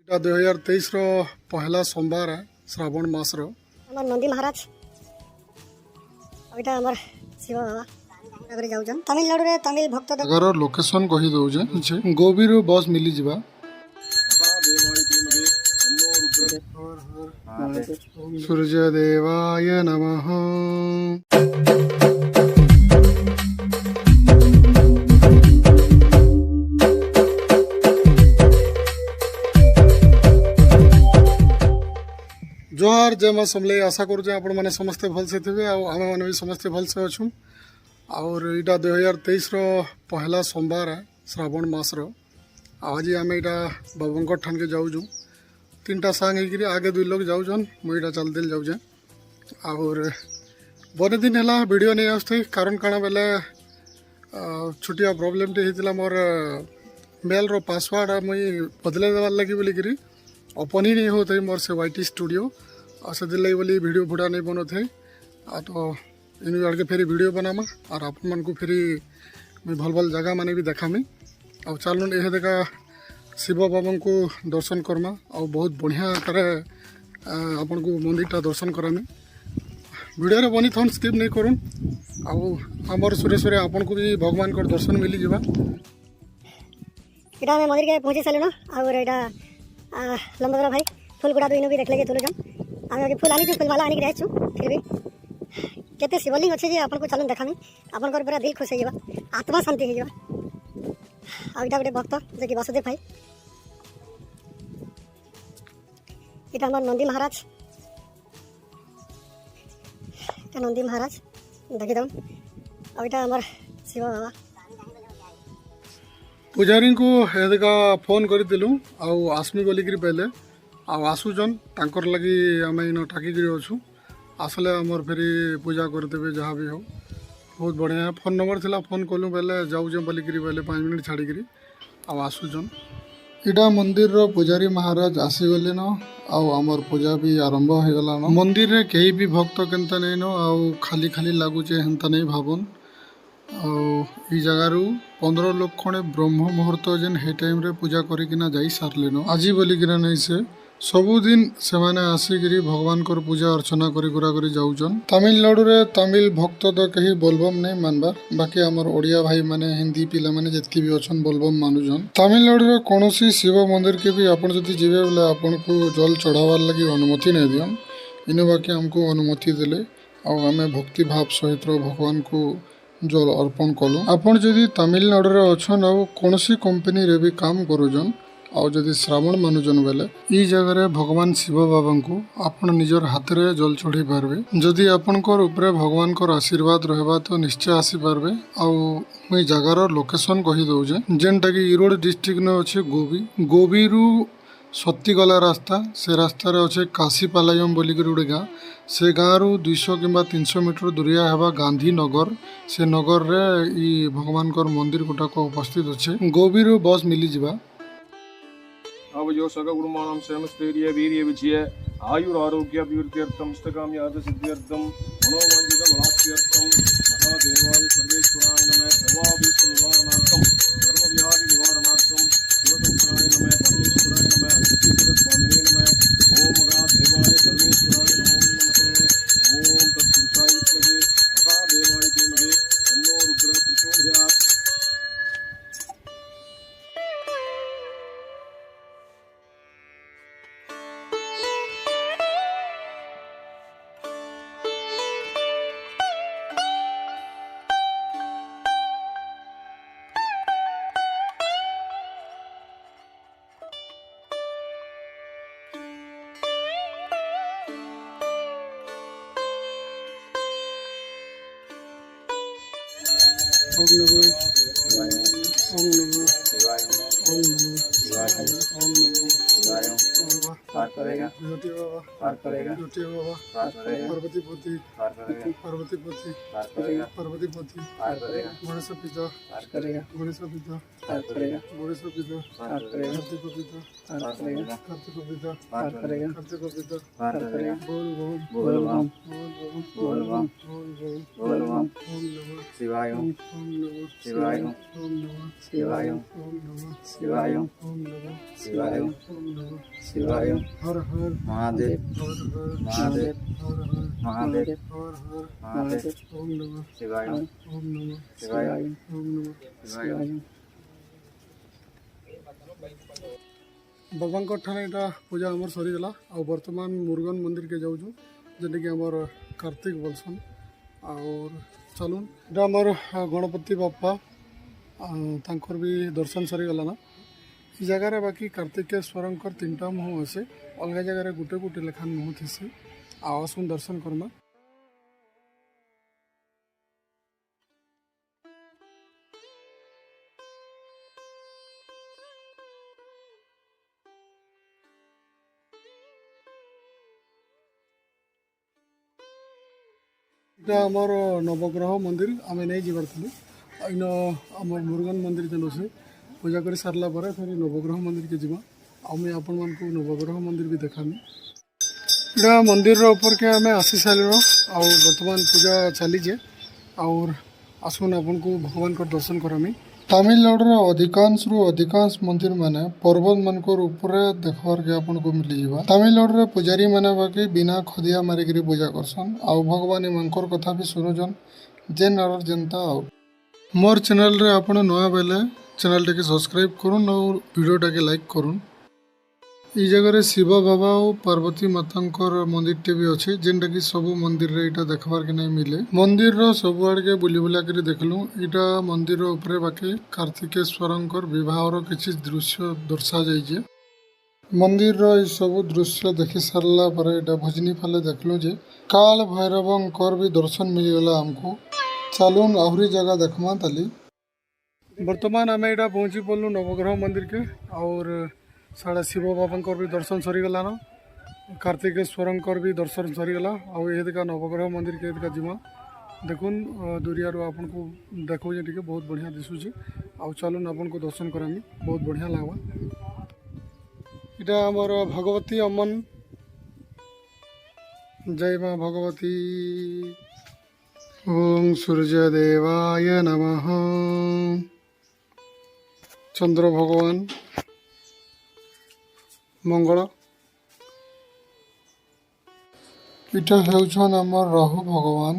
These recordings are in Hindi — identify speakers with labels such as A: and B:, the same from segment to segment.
A: এটা 2023 ର ପହିଲା सोमवार है श्रावण मास रो
B: আমার নন্দী মহারাজ ওইটা আমার শিব বাবা করে যাউছন তামিলনাড়ুরে তামিল ভক্ত
A: अगर लोकेशन कहि दउजे गोबी रो बस मिली जिबा सूर्य देवाय नमः। जोहार जय माँ समले आशा करुचे आपण मैंने समस्ते भलसे थे आम मैंने भी समस्ते भलसे अच्छू और यहाँ 2023 रो पहला सोमवार है श्रावण मास रो आज आम यहाँ बाबूंकर ठान के जाऊँ तीनटा सांग होकर आगे दुई लोग जाऊन मुझे चल दिल जाऊे और बने दिन है वीडियो नहीं आसते कारण काଣା बेले छुटिया प्रोब्लेम टे होता मोर मेल रो पासवर्ड मुई बदले देवार लगी बोलिकी ओपन ही नहीं होते मोर से वाईटी स्टूडियो और से लगे बोली वीडियो फुटा नहीं बनो थे तो इन आड़ के फेरी वीडियो बनामा और आप मन को फेरी मुझे भल भल जगह माने भी देखामी और चलून यह देखा शिव बाबा को दर्शन करमा और बहुत बढ़िया आकार आपन को मंदिर टा दर्शन करामी वीडियो रे बनी थन स्किप नहीं करूँ आमर सुरेश्वर आपन को भी भगवान को दर्शन मिली जावा
B: এটা আমি মন্দির কে পৌঁছে সারি না আর এটা লম্বা ভাই ফুল গুড়া দুই भी देख लगे तुलो जम আমি আগে ফুল আনি ফুল वाला आनी रहछु फिर भी केते शिवलिंग अच्छे जे आपन को चलन देखामी आपन को पूरा दिल खुश हो जाबा आत्मा शांति हो जाबा आ इटा गोटे भक्त जे कि वासुदेव भाई এটা আমার নন্দী মহারাজ এটা নন্দী মহারাজ দেখি দাও আর এটা আমার শিব বাবা
A: पुजारी को एदिका फोन करथिलु आसमी बोलिकी पहले आसुचन तांकर लगी आम इन टाकिक अच्छू आसले आमर फेरी पूजा करदेवे जहाँ भी हो बहुत बढ़िया फोन नंबर थिला फोन कलु पहले जाऊे बोलिकी पहले 5 मिनट छाड़ी आसुचन इटा मंदिर रो पुजारी महाराज आसीगले न आमर पूजा भी आरंभ हो गला मंदिर रे कहीं भी भक्त केनता नहीं न खाली खाली लगुचे हेन्ता नहीं भावन ई जगारू 15 लोग खणे ब्रह्म मुहूर्त जेन हे टाइम रे पूजा करिकिना जाई सारलेनो आज बोलिकिना नहीं से सबुदिन से माने आसिकिरी भगवान को पूजा अर्चना करी गुरा करी जाऊचन तमिलनाडु रे तमिल भक्त तो कहीं बोलबम नहीं मानबार बाकी आमर ओडिया भाई माने हिंदी पिला माने जतकी भी अछन बोलबम मानुजन तमिलनाडु रे कोनोसी शिव मंदिर के भी आपण जति जिवे बोले आपण को जल चढ़ावार लगी अनुमति नहीं दियन इनो बाकी हमको अनुमति देले और हमें भक्ति भाव सहित भगवान को जल अर्पण कलु आपण जदि तमिलनाडु रे अछन आ कोनोसी कंपनी रे भी काम करूजन और जदि श्रावण मानुजन बेले ई जगह भगवान शिव बाबा को आपण निजर हाथ रे जल चढ़ी पारबे जदि आपनकर ऊपर भगवान को आशीर्वाद रहबा तो निश्चय आसी पारबे आ मुई जगार लोकेशन कहि दउजे जेनटा कि इरोड डिस्ट्रिक्ट ने अच्छे गोबी रु सत्ती गला रास्ता से रास्ता रे अच्छे काशीपालायम बोलिक गोटे गाँ से गाँव रु 200 किंबा 300 मीटर दूरिया हेबा गांधीनगर से नगर रे ई भगवान कर मंदिर गुटाक उपस्थित अच्छे गोबी रु बस मिली जिबा
C: अब जो सग गुरुमानम सेमस्थैर्य वीर्य विजय आयुर आरोग्य अभिवृद्ध्यर्थम इष्टकाम्यार्थ सिद्ध्यर्थम मनोवांछित बलात्यर्थम महादेवाय सर्वेश्वराय नमः सर्वाभीष्ट निवारणार्थम सर्वव्याधि निवारणार्थम शिवशंकराय नमः परमेश्वराय नमः अगस्तीश्वर स्वामिने नमः ओम महादेवाय सर्वेश्वराय नमो नमः ओम तत्पुरुषाय विद्महे महादेवाय धीमहि तन्नो रुद्रः प्रचोदयात्।
A: ओम नमः ओम नमः ओम नमः ओम नमः ओम नमः
D: पार करेगा
A: ज्योति बाबा
D: पार करेगा
A: ज्योति बाबा
D: पार करेगा
A: पार्वती पोती
D: पार करेगा
A: पार्वती पोती
D: पार करेगा
A: पार्वती पोती
D: पार करेगा
A: गणेश पिता
D: पार करेगा
A: गणेश पिता
D: पार करेगा
A: गणेश पिता
D: पार करेगा
A: कार्तिक पिता
D: पार करेगा
A: कार्तिक पिता
D: पार करेगा
A: कार्तिक पिता
D: पार करेगा
A: बोल बोल
D: बोल बम
A: बोल बोल
D: बोल बम
A: बोल बोल
D: बोल बम
A: ओम नमः
D: शिवाय ओम
A: ओम नमः
D: शिवाय ओम
A: ओम नमः
D: शिवाय ओम
A: ओम नमः
D: शिवाय ओम
A: ओम नमः
D: शिवाय ओम
A: ओम नमः
D: शिवाय ओम
A: हर हर
D: महादेव
A: हर हर
D: महादेव
A: हर हर
D: महादेव
A: हर हर
D: महादेव
A: ओम नमः
D: शिवाय ओम
A: ओम नमः
D: शिवाय ओम
A: ओम नमः
D: शिवाय ओम
A: बाबांकर ठाने इटा पूजा आमर सरीगला आ वर्तमान मुरुगन मंदिर के जाऊँ जेने कि आमर कार्तिक बोलसन और चलून इटा आमर गणपति बापा तांकर भी दर्शन सरीगला ना ई जगार बाकी कार्तिकेश्वरंकर 3टा मुह अच्छे अलग जगार गोटे गोटे लेखान मुह थी आवासन दर्शन करमा এটা আমার নবগ্রহ মন্দির আমি নেই যাবার থিলু ইন আমার মুরগন মন্দির যেন আছে পূজা করে সারলা পরে ফের নবগ্রহ মন্দিরকে যা আমি আপন মানক নবগ্রহ মন্দির भी দেখামি এটা মন্দির উপরকে আমি আসি সারিলু আর বর্তমান পূজা চালিছে আর আসুন আপনকু ভগবানकर দর্শন করামি তামিলনাডুর ଅଧିକାଂଶରୁ ଅଧିକାଂଶ ମନ୍ଦିର ମାନେ ପର୍ବତ ମାନଙ୍କର ଉପରେ ଦେଖବାର୍କେ ଆପଣଙ୍କୁ ମିଳିଯିବା ତାମିଲନାଡୁରେ ପୂଜାରୀ ମାନେ ବାକି ବିନା ଖଦିଆ ମାରିକିରି ପୂଜା କରସନ୍ ଆଉ ଭଗବାନ ଏମାନଙ୍କର କଥା ବି ଶୁଣୁଛନ୍ ଯେନ୍ ଆଡ଼ର ଯେନ୍ତା ଆଉ ମୋର୍ ଚ୍ୟାନେଲରେ ଆପଣ ନୂଆ ବେଲେ ଚ୍ୟାନେଲଟାକେ ସବସ୍କ୍ରାଇବ୍ କରୁନ୍ ଆଉ ଭିଡ଼ିଓଟାକେ ଲାଇକ୍ କରୁନ୍ এই জায়গায় শিব বাবা ও পার্বতী মাতাঙ্কর মন্দিরটি বি আছে যেটা কি সবু মন্দিরে এটা দেখবার কে নাই মিলে মন্দিরর ସବୁଆଡ଼କେ ବୁଲି ବୁଲା କରି দেখলু এটা মন্দির উপরে বাকি কার্তিকেশ্বরঙ্কর বিবাহর কিছু দৃশ্য দর্শা যাইছে মন্দিরর এই সবু দৃশ্য দেখি সারলা পরে এটা ভজনী ফালে দেখলু যে কাল ভৈরবঙ্কর বি দর্শন মিলিগলা আমকু চালুন আহুরি জায়গা দেখমা তালি বর্তমান আমি এটা পৌঁছি পড়লু নবগ্রহ মন্দিরকে আর साढ़े शिव बाबांकर भी दर्शन सरीगलान कार्तिकेश्वरंकर भी दर्शन सरीगला आउ एदिका नवग्रह मंदिर के एदिका जिमा देखुन दूरियारू आपन को देखो जे टिके बहुत बढ़िया दिसुचे आउ चलुन आपन को दर्शन करामी बहुत बढ़िया लागबा इटा हमर भगवती अमन जय मां भगवती ओम सूर्यदेवाय नमः चंद्र भगवान मंगल इटा हेउछन हमर राहु भगवान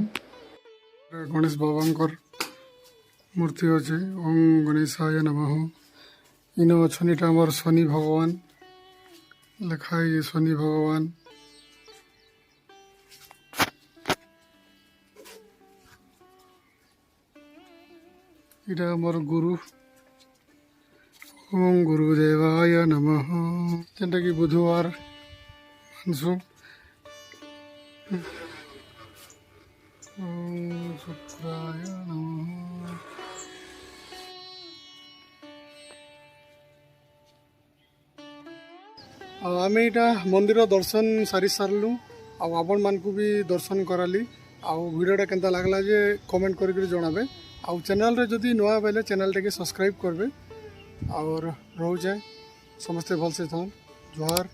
A: गणेश बाबांकर मूर्ति अच्छे ओम गणेशाय नमः इन अच्छन इटा हमर शनि भगवान लिखा है शनि भगवान इटा हमर गुरु ओम गुरुदेवाय नमः जेनटा कि बुधवार मानसु ओम शुक्राय नमः आम यहाँ मंदिर दर्शन सारी सारू आपण मान को भी दर्शन कराली आउ वीडियोटा केनता लागला जे कमेंट करके जनाबे आउ चैनल रे जदि नुआ बेले चैनल टे सब्सक्राइब करबे और रोज समस्ते भल से थान जोहार।